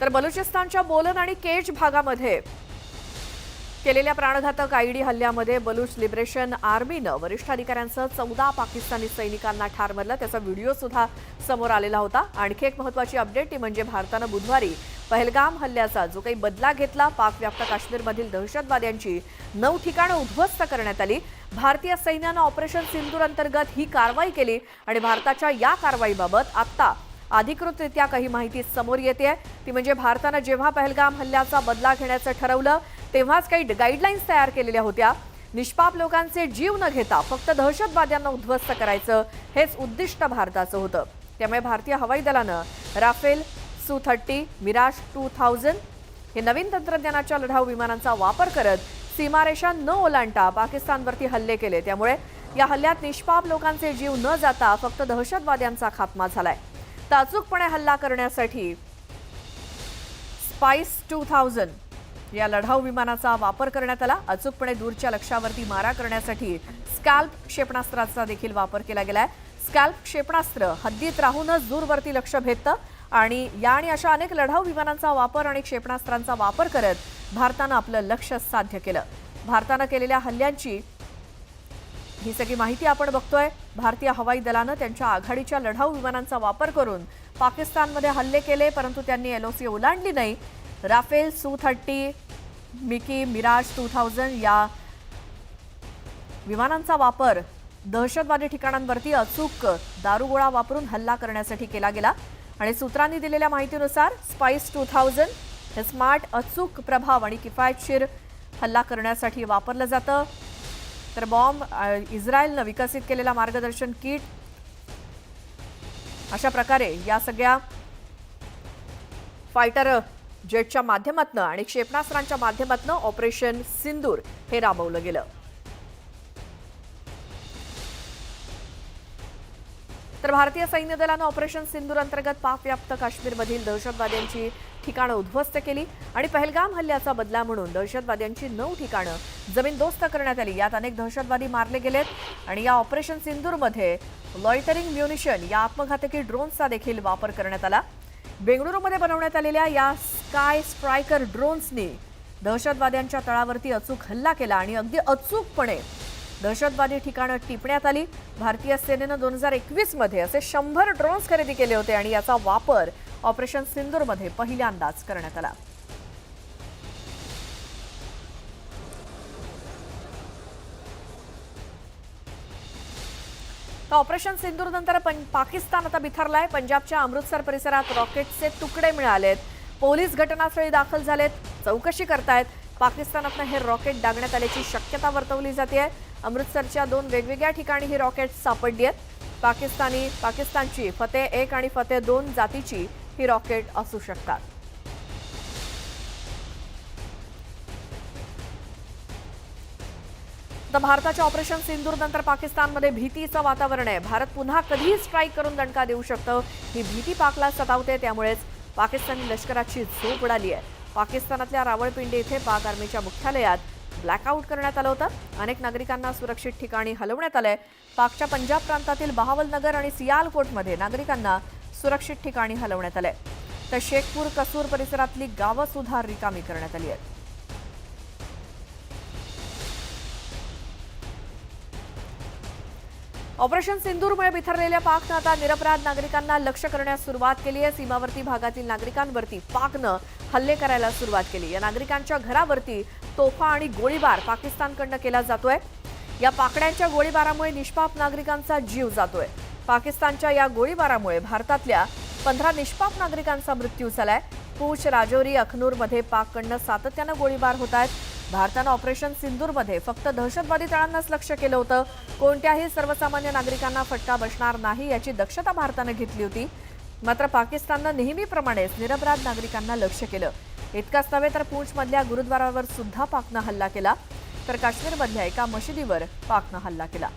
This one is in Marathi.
तर बलुचिस्तानच्या बोलन आणि केच भागामध्ये केलेल्या प्राणघातक आयईडी हल्ल्यामध्ये बलूच लिबरेशन आर्मीनं वरिष्ठ अधिकाऱ्यांसह 14 पाकिस्तानी सैनिकांना ठार मारलं। त्याचा व्हिडिओ सुद्धा समोर आलेला होता। आणखी एक महत्त्वाची अपडेट ती म्हणजे भारतानं बुधवारी पहलगाम हल्ल्याचा जो काही बदला घेतला। पाकव्याप्त काश्मीरमधील दहशतवाद्यांची 9 ठिकाणं उद्ध्वस्त करण्यात आली। भारतीय सैन्यानं ऑपरेशन सिंदूर अंतर्गत ही कारवाई केली आणि भारताच्या या कारवाईबाबत आता अधिकृतरित्या काही माहिती समोर येते। ती म्हणजे भारतानं जेव्हा पहलगाम हल्ल्याचा बदला घेण्याचं ठरवलं तेव्हाच काही गाईडलाईन्स तयार केलेल्या होत्या। निष्पाप लोकांचे जीव न घेता फक्त दहशतवाद्यांना उद्ध्वस्त करायचं हेच उद्दिष्ट भारताचं होतं। त्यामुळे भारतीय हवाई दलानं राफेल, Su-30, मिराज 2000 हे नवीन तंत्रज्ञानाच्या लढाऊ विमानांचा वापर करत सीमारेषा न ओलांडता पाकिस्तानवरती हल्ले केले। त्यामुळे या हल्ल्यात निष्पाप लोकांचे जीव न जाता फक्त दहशतवाद्यांचा खात्मा झालाय। अचूकपणे हल्ला करण्यासाठी स्पाइस 2000 या लढाऊ विमानाचा वापर करण्यात आला। अचूकपणे दूरच्या लक्ष्यावरती मारा करण्यासाठी स्कॅल्प क्षेपणास्त्राचा देखील वापर केला गेलाय। स्कॅल्प क्षेपणास्त्र हद्दीत राहूनच दूरवरती लक्ष भेदतं आणि अशा अनेक लढाऊ विमानांचा वापर आणि क्षेपणास्त्रांचा वापर करत भारतानं आपलं लक्ष्य साध्य केलं। भारतानं केलेल्या हल्ल्यांची ही सगळी माहिती आपण बघतोय। भारतीय हवाई दलानं त्यांच्या आघाडीच्या लढाऊ विमानांचा वापर करून पाकिस्तानमध्ये हल्ले केले, परंतु त्यांनी LOC ओलांडली नाही। राफेल, Su-30, मिकी, मिराज 2000 या विमानांचा वापर दहशतवादी ठिकाणांवरती अचूक दारुगोळा वापरून हल्ला करण्यासाठी केला गेला आणि सूत्रांनी दिलेल्या माहितीनुसार स्पाइस 2000 हे स्मार्ट, अचूक, प्रभाव आणि किफायतशीर हल्ला करण्यासाठी वापरलं जातं। तर बॉम्ब इस्रायलनं विकसित केलेला मार्गदर्शन किट अशा प्रकारे या सगळ्या फायटर जेटच्या माध्यमातून आणि क्षेपणास्त्रांच्या माध्यमातून ऑपरेशन सिंदूर हे राबवलं गेलं। तर भारतीय सैन्य दलानं ऑपरेशन सिंदूर अंतर्गत पाकव्याप्त काश्मीरमधील दहशतवाद्यांची ठिकाणं उद्ध्वस्त केली आणि पहलगाम हल्ल्याचा बदला म्हणून दहशतवाद्यांची 9 ठिकाणं जमीनदोस्त करण्यात आली। यात अनेक दहशतवादी मारले गेलेत आणि या ऑपरेशन सिंदूरमध्ये लॉयटरिंग म्युनिशन या आत्मघातकी ड्रोन्सचा देखील वापर करण्यात आला। बेंगळुरूमध्ये बनवण्यात आलेल्या या स्काय स्ट्रायकर ड्रोन्सनी दहशतवाद्यांच्या तळावरती अचूक हल्ला केला आणि अगदी अचूकपणे दहशतवादी ठिकाणं टिपण्यात आली। भारतीय सेनेनं 2021 मध्ये असे 100 ड्रोन्स खरेदी केले होते आणि याचा वापर ऑपरेशन सिंदूरमध्ये पहिल्यांदाच करण्यात आला। ऑपरेशन सिंदूर नंतर पाकिस्तान आता बिथरलाय। पंजाबच्या अमृतसर परिसरात रॉकेटचे तुकडे मिळालेत। पोलीस घटनास्थळी दाखल झालेत, चौकशी करतायत। पाकिस्तानातनं हे रॉकेट डागण्यात आल्याची शक्यता वर्तवली जाते। अमृतसरच्या 2 वेगवेगळ्या ठिकाणी ही रॉकेट सापडली आहेत। पाकिस्तानची फतेह 1 आणि फतेह 2 जातीची ही रॉकेट असू शकतात। तर भारताच्या ऑपरेशन सिंदूर नंतर पाकिस्तानमध्ये भीतीचं वातावरण आहे। भारत पुन्हा कधीही स्ट्राईक करून दणका देऊ शकतो ही भीती पाकला सतावते। त्यामुळेच पाकिस्तानी लष्कराची झोप उडाली आहे। पाकिस्तानातल्या रावळपिंडी इथे पाक आर्मीच्या मुख्यालयात ब्लॅकआउट करण्यात आलं होतं। अनेक नागरिकांना सुरक्षित ठिकाणी हलवण्यात आलंय। पाकच्या पंजाब प्रांतातील बहावलनगर आणि सियालकोटमध्ये नागरिकांना सुरक्षित ठिकाणी हलवण्यात आलंय। तर शेखपूर, कसूर परिसरातली गावं सुद्धा रिकामी करण्यात आली आहेत। ऑपरेशन सिंदूरमुळे बिथरलेल्या पाकनं आता निरपराध नागरिकांना लक्ष्य करण्यास सुरुवात केली आहे। सीमावर्ती भागातील नागरिकांवरती पाकनं हल्ले करायला सुरुवात केली। या नागरिकांच्या घरावरती तोफा आणि गोळीबार पाकिस्तानकडनं केला जातोय। या पाकड्यांच्या गोळीबारामुळे निष्पाप नागरिकांचा जीव जातोय। पाकिस्तानच्या या गोळीबारामुळे भारतातल्या 15 निष्पाप नागरिकांचा मृत्यू झालाय। पूंछ, राजौरी, अखनूरमध्ये पाककडनं सातत्यानं गोळीबार होत आहेत। भारतानं ऑपरेशन सिंदूरमध्ये फक्त दहशतवादी तळांनाच लक्ष्य केलं होतं। कोणत्याही सर्वसामान्य नागरिकांना फटका बसणार नाही याची दक्षता भारतानं घेतली होती। मात्र पाकिस्ताननं नेहमीप्रमाणेच निरपराध नागरिकांना लक्ष्य केलं। इतकाच नव्हे तर पूंछमधल्या गुरुद्वारावर सुद्धा पाकनं हल्ला केला। तर काश्मीरमधल्या एका मशिदीवर पाकनं हल्ला केला।